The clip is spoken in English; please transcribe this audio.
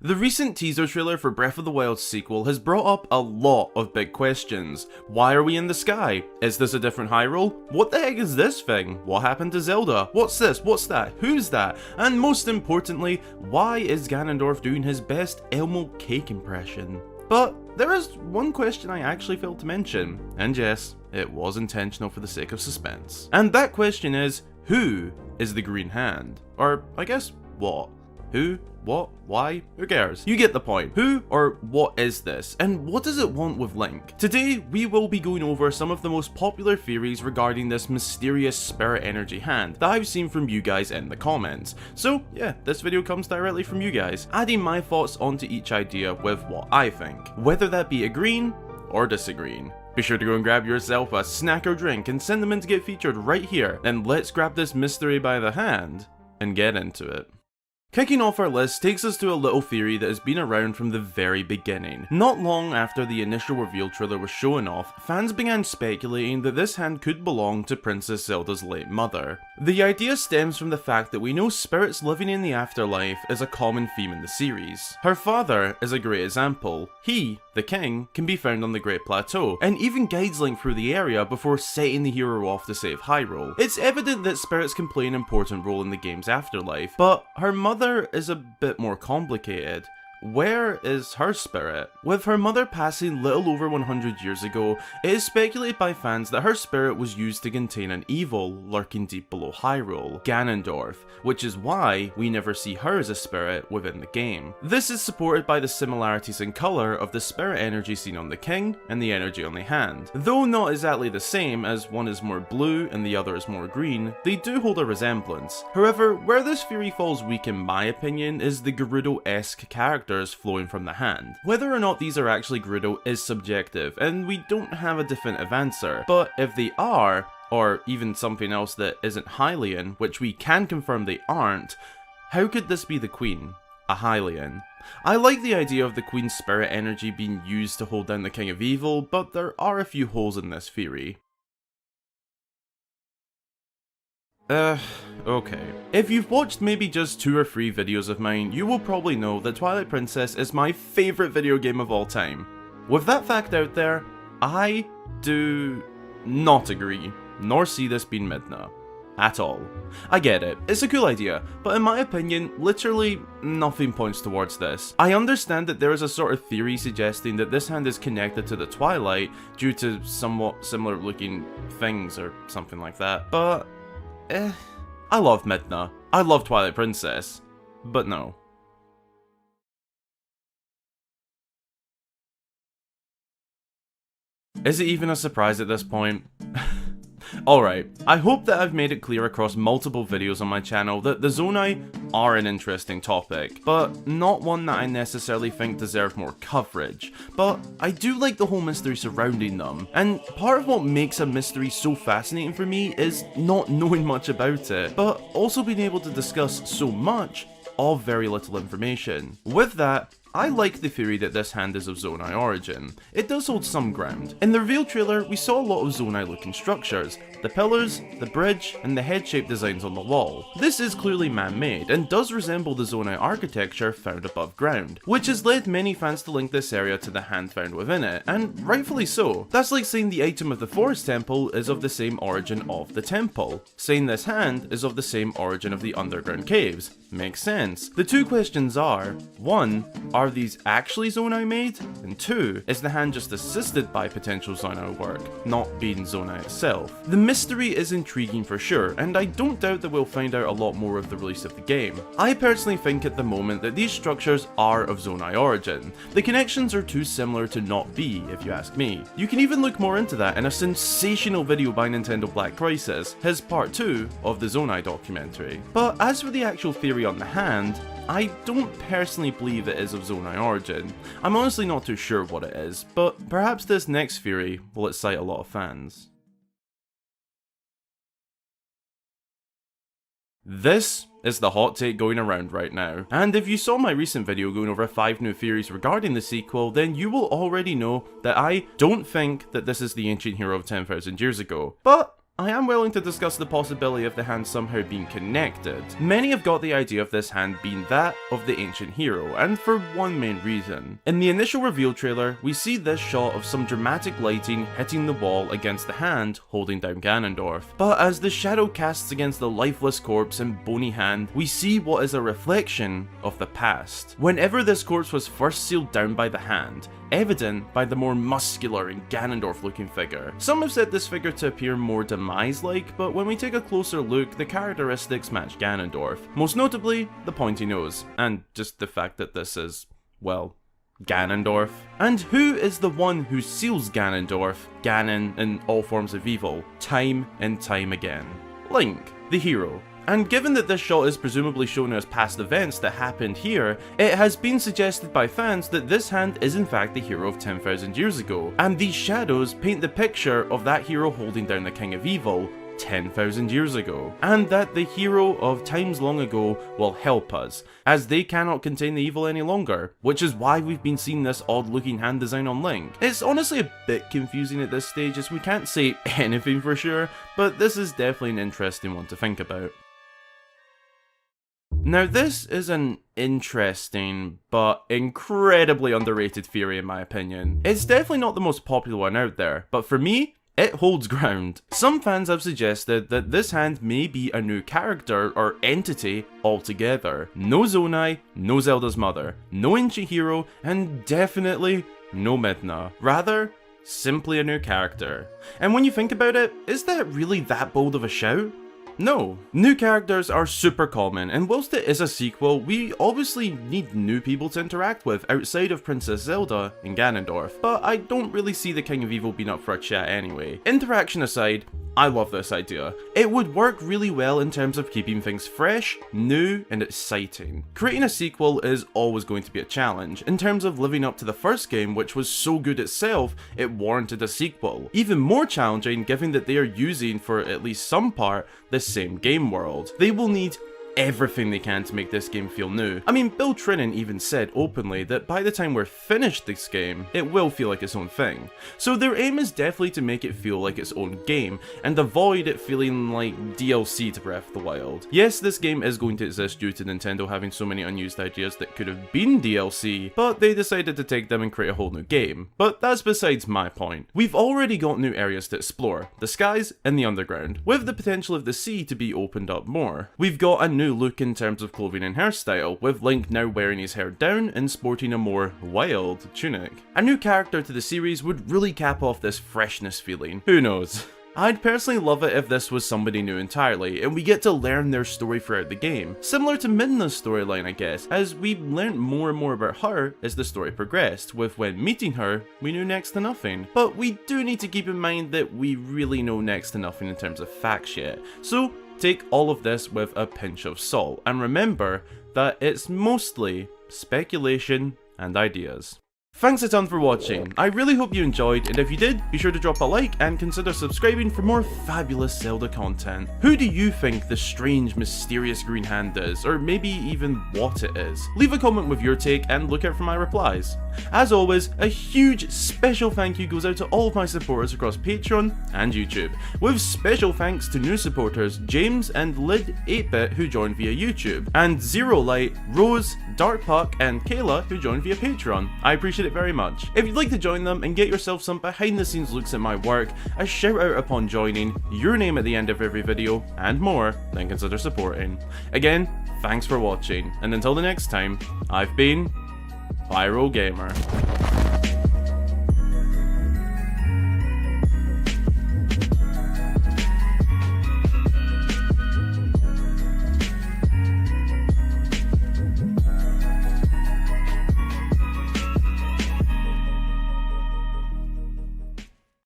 The recent teaser trailer for Breath of the Wild's sequel has brought up a lot of big questions. Why are we in the sky? Is this a different Hyrule? What the heck is this thing? What happened to Zelda? What's this? What's that? Who's that? And most importantly, why is Ganondorf doing his best Elmo cake impression? But there is one question I actually failed to mention, and yes, it was intentional for the sake of suspense. And that question is, who is the Green Hand? Or, I guess, what? Who? What? Why? Who cares? You get the point. Who or what is this? And what does it want with Link? Today, we will be going over some of the most popular theories regarding this mysterious spirit energy hand that I've seen from you guys in the comments. So yeah, this video comes directly from you guys, adding my thoughts onto each idea with what I think, whether that be agreeing or disagreeing. Be sure to go and grab yourself a snack or drink and send them in to get featured right here. And let's grab this mystery by the hand and get into it. Kicking off our list takes us to a little theory that has been around from the very beginning. Not long after the initial reveal trailer was shown off, fans began speculating that this hand could belong to Princess Zelda's late mother. The idea stems from the fact that we know spirits living in the afterlife is a common theme in the series. Her father is a great example. He, the king, can be found on the Great Plateau, and even guides Link through the area before setting the hero off to save Hyrule. It's evident that spirits can play an important role in the game's afterlife, but her mother is a bit more complicated. Where is her spirit? With her mother passing little over 100 years ago, it is speculated by fans that her spirit was used to contain an evil lurking deep below Hyrule, Ganondorf, which is why we never see her as a spirit within the game. This is supported by the similarities in colour of the spirit energy seen on the king and the energy on the hand. Though not exactly the same, as one is more blue and the other is more green, they do hold a resemblance. However, where this theory falls weak in my opinion is the Gerudo-esque character flowing from the hand. Whether or not these are actually Gerudo is subjective, and we don't have a definitive answer, but if they are, or even something else that isn't Hylian, which we can confirm they aren't, how could this be the Queen? A Hylian. I like the idea of the Queen's spirit energy being used to hold down the King of Evil, but there are a few holes in this theory. Okay. If you've watched maybe just 2 or 3 videos of mine, you will probably know that Twilight Princess is my favourite video game of all time. With that fact out there, I do not agree, nor see this being Midna. At all. I get it, it's a cool idea, but in my opinion, literally nothing points towards this. I understand that there is a sort of theory suggesting that this hand is connected to the Twilight due to somewhat similar looking things or something like that, but I love Midna, I love Twilight Princess, but no. Is it even a surprise at this point? Alright, I hope that I've made it clear across multiple videos on my channel that the Zonai are an interesting topic, but not one that I necessarily think deserve more coverage. But I do like the whole mystery surrounding them, and part of what makes a mystery so fascinating for me is not knowing much about it, but also being able to discuss so much of very little information. With that, I like the theory that this hand is of Zonai origin. It does hold some ground. In the reveal trailer, we saw a lot of Zonai looking structures, the pillars, the bridge, and the head-shaped designs on the wall. This is clearly man-made, and does resemble the Zonai architecture found above ground, which has led many fans to link this area to the hand found within it, and rightfully so. That's like saying the item of the Forest Temple is of the same origin of the temple, saying this hand is of the same origin of the underground caves. Makes sense. The two questions are, 1, are these actually Zonai made? And 2, is the hand just assisted by potential Zonai work, not being Zonai itself? The mystery is intriguing for sure, and I don't doubt that we'll find out a lot more with the release of the game. I personally think at the moment that these structures are of Zonai origin. The connections are too similar to not be, if you ask me. You can even look more into that in a sensational video by Nintendo Black Crisis, his part 2 of the Zonai documentary. But as for the actual theory on the hand, I don't personally believe it is of Zonai origin. I'm honestly not too sure what it is, but perhaps this next theory will excite a lot of fans. This is the hot take going around right now, and if you saw my recent video going over 5 new theories regarding the sequel, then you will already know that I don't think that this is the ancient hero of 10,000 years ago, but I am willing to discuss the possibility of the hand somehow being connected. Many have got the idea of this hand being that of the ancient hero, and for one main reason. In the initial reveal trailer, we see this shot of some dramatic lighting hitting the wall against the hand holding down Ganondorf. But as the shadow casts against the lifeless corpse and bony hand, we see what is a reflection of the past. Whenever this corpse was first sealed down by the hand, evident by the more muscular and Ganondorf looking figure. Some have said this figure to appear more Demise-like, but when we take a closer look, the characteristics match Ganondorf. Most notably, the pointy nose, and just the fact that this is, well, Ganondorf. And who is the one who seals Ganondorf, Ganon, and all forms of evil, time and time again? Link, the hero. And given that this shot is presumably showing us past events that happened here, it has been suggested by fans that this hand is in fact the hero of 10,000 years ago, and these shadows paint the picture of that hero holding down the King of Evil 10,000 years ago, and that the hero of times long ago will help us, as they cannot contain the evil any longer, which is why we've been seeing this odd looking hand design on Link. It's honestly a bit confusing at this stage as we can't say anything for sure, but this is definitely an interesting one to think about. Now this is an interesting, but incredibly underrated theory in my opinion. It's definitely not the most popular one out there, but for me, it holds ground. Some fans have suggested that this hand may be a new character or entity altogether. No Zonai, no Zelda's mother, no ancient hero, and definitely no Midna. Rather, simply a new character. And when you think about it, is that really that bold of a shout? No. New characters are super common, and whilst it is a sequel, we obviously need new people to interact with outside of Princess Zelda and Ganondorf, but I don't really see the King of Evil being up for a chat anyway. Interaction aside, I love this idea. It would work really well in terms of keeping things fresh, new, and exciting. Creating a sequel is always going to be a challenge, in terms of living up to the first game, which was so good itself, it warranted a sequel. Even more challenging given that they are using, for at least some part, the same game world. They will need everything they can to make this game feel new. I mean, Bill Trinen even said openly that by the time we're finished this game, it will feel like its own thing. So their aim is definitely to make it feel like its own game, and avoid it feeling like DLC to Breath of the Wild. Yes, this game is going to exist due to Nintendo having so many unused ideas that could have been DLC, but they decided to take them and create a whole new game. But that's besides my point. We've already got new areas to explore, the skies and the underground, with the potential of the sea to be opened up more. We've got a new look in terms of clothing and hairstyle, with Link now wearing his hair down and sporting a more wild tunic. A new character to the series would really cap off this freshness feeling. Who knows? I'd personally love it if this was somebody new entirely, and we get to learn their story throughout the game. Similar to Midna's storyline, I guess, as we learned more and more about her as the story progressed, with when meeting her, we knew next to nothing. But we do need to keep in mind that we really know next to nothing in terms of facts yet, so take all of this with a pinch of salt, and remember that it's mostly speculation and ideas. Thanks a ton for watching. I really hope you enjoyed, and if you did, be sure to drop a like and consider subscribing for more fabulous Zelda content. Who do you think the strange, mysterious green hand is, or maybe even what it is? Leave a comment with your take and look out for my replies. As always, a huge special thank you goes out to all of my supporters across Patreon and YouTube, with special thanks to new supporters James and Lid8bit who joined via YouTube, and Zero Light, Rose, Dark Puck, and Kayla who joined via Patreon. I appreciate it very much. If you'd like to join them and get yourself some behind the scenes looks at my work, a shout out upon joining, your name at the end of every video, and more, then consider supporting. Again, thanks for watching, and until the next time, I've been Hyrule Gamer.